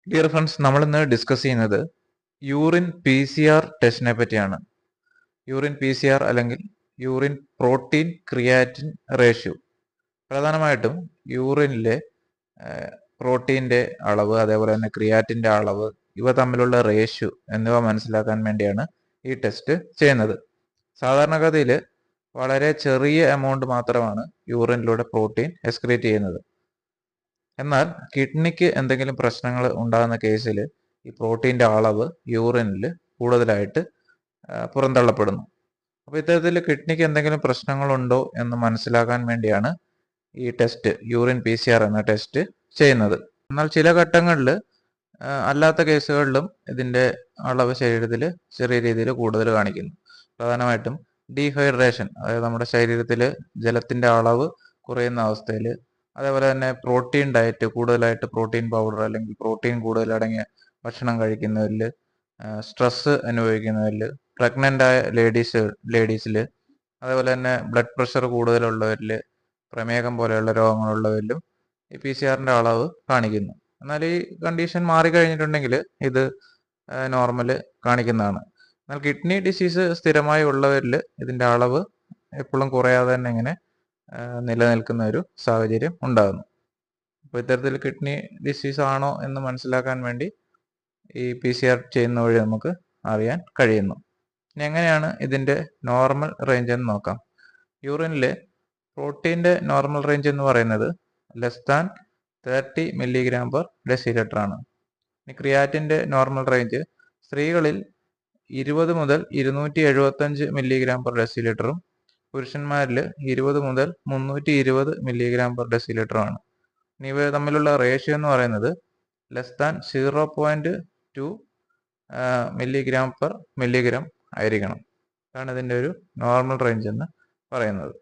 Dear friends, നമ്മളിന്ന് discuss ചെയ്യുന്നത് urine PCR ടെസ്റ്റിനെ പറ്റിയാണ്. യൂറിൻ PCR അല്ലെങ്കിൽ യൂറിൻ പ്രോട്ടീൻ ക്രിയാറ്റിൻ റേഷ്യോ. പ്രധാനമായിട്ടും യൂറിനിലെ പ്രോട്ടീൻ്റെ അളവ്, അതേപോലെ തന്നെ ക്രിയാറ്റിൻ്റെ അളവ്, ഇവ തമ്മിലുള്ള റേഷ്യോ എന്നിവ മനസ്സിലാക്കാൻ വേണ്ടിയാണ് ഈ ടെസ്റ്റ് ചെയ്യുന്നത്. സാധാരണഗതിയിൽ വളരെ ചെറിയ എമൗണ്ട് മാത്രമാണ് യൂറിനിലൂടെ പ്രോട്ടീൻ എക്സ്ക്രീറ്റ് ചെയ്യുന്നത്. എന്നാൽ കിഡ്നിക്ക് എന്തെങ്കിലും പ്രശ്നങ്ങൾ ഉണ്ടാകുന്ന കേസിൽ ഈ പ്രോട്ടീൻ്റെ അളവ് യൂറിനിൽ കൂടുതലായിട്ട് പുറന്തള്ളപ്പെടുന്നു. അപ്പോൾ ഇത്തരത്തിൽ കിഡ്നിക്ക് എന്തെങ്കിലും പ്രശ്നങ്ങളുണ്ടോ എന്ന് മനസ്സിലാക്കാൻ വേണ്ടിയാണ് ഈ ടെസ്റ്റ്, യൂറിൻ PCR എന്ന ടെസ്റ്റ് ചെയ്യുന്നത്. എന്നാൽ ചില ഘട്ടങ്ങളിൽ അല്ലാത്ത കേസുകളിലും ഇതിൻ്റെ അളവ് ശരീരത്തിൽ ചെറിയ രീതിയിൽ കൂടുതൽ കാണിക്കുന്നു. പ്രധാനമായിട്ടും ഡീഹൈഡ്രേഷൻ, അതായത് നമ്മുടെ ശരീരത്തിൽ ജലത്തിൻ്റെ അളവ് കുറയുന്ന അവസ്ഥയിൽ, അതേപോലെ തന്നെ പ്രോട്ടീൻ ഡയറ്റ്, കൂടുതലായിട്ട് പ്രോട്ടീൻ പൗഡർ അല്ലെങ്കിൽ പ്രോട്ടീൻ കൂടുതൽ അടങ്ങിയ ഭക്ഷണം കഴിക്കുന്നവരിൽ, സ്ട്രെസ് അനുഭവിക്കുന്നവരിൽ, പ്രഗ്നൻ്റ് ആയ ലേഡീസിൽ, അതേപോലെ തന്നെ ബ്ലഡ് പ്രഷർ കൂടുതലുള്ളവരിൽ, പ്രമേഹം പോലെയുള്ള രോഗങ്ങളുള്ളവരിലും ഈ PCR അളവ് കാണിക്കുന്നു. എന്നാൽ ഈ കണ്ടീഷൻ മാറിക്കഴിഞ്ഞിട്ടുണ്ടെങ്കിൽ ഇത് നോർമൽ കാണിക്കുന്നതാണ്. എന്നാൽ കിഡ്നി ഡിസീസ് സ്ഥിരമായി ഉള്ളവരിൽ ഇതിൻ്റെ അളവ് എപ്പോഴും കുറയാതെ തന്നെ ഇങ്ങനെ നിലനിൽക്കുന്ന ഒരു സാഹചര്യം ഉണ്ടാകുന്നു. അപ്പോൾ ഇത്തരത്തിൽ കിഡ്നി ഡിസീസ് ആണോ എന്ന് മനസ്സിലാക്കാൻ വേണ്ടി ഈ PCR ചെയ്യുന്ന വഴി നമുക്ക് അറിയാൻ കഴിയുന്നു. ഇനി എങ്ങനെയാണ് ഇതിൻ്റെ നോർമൽ റേഞ്ച് എന്ന് നോക്കാം. യൂറിനിലെ പ്രോട്ടീൻ്റെ നോർമൽ റേഞ്ച് എന്ന് പറയുന്നത് <30 mg/dL ആണ്. ഇനി ക്രിയാറ്റിൻ്റെ നോർമൽ റേഞ്ച് സ്ത്രീകളിൽ 20 മുതൽ 275 mg/dL, പുരുഷന്മാരിൽ 20 മുതൽ 320 mg/dL ആണ്. ഇനി ഇവ തമ്മിലുള്ള റേഷ്യോ എന്ന് പറയുന്നത് <0.2 mg/mg ആയിരിക്കണം. അതാണ് ഇതിൻ്റെ ഒരു നോർമൽ റേഞ്ച് എന്ന് പറയുന്നത്.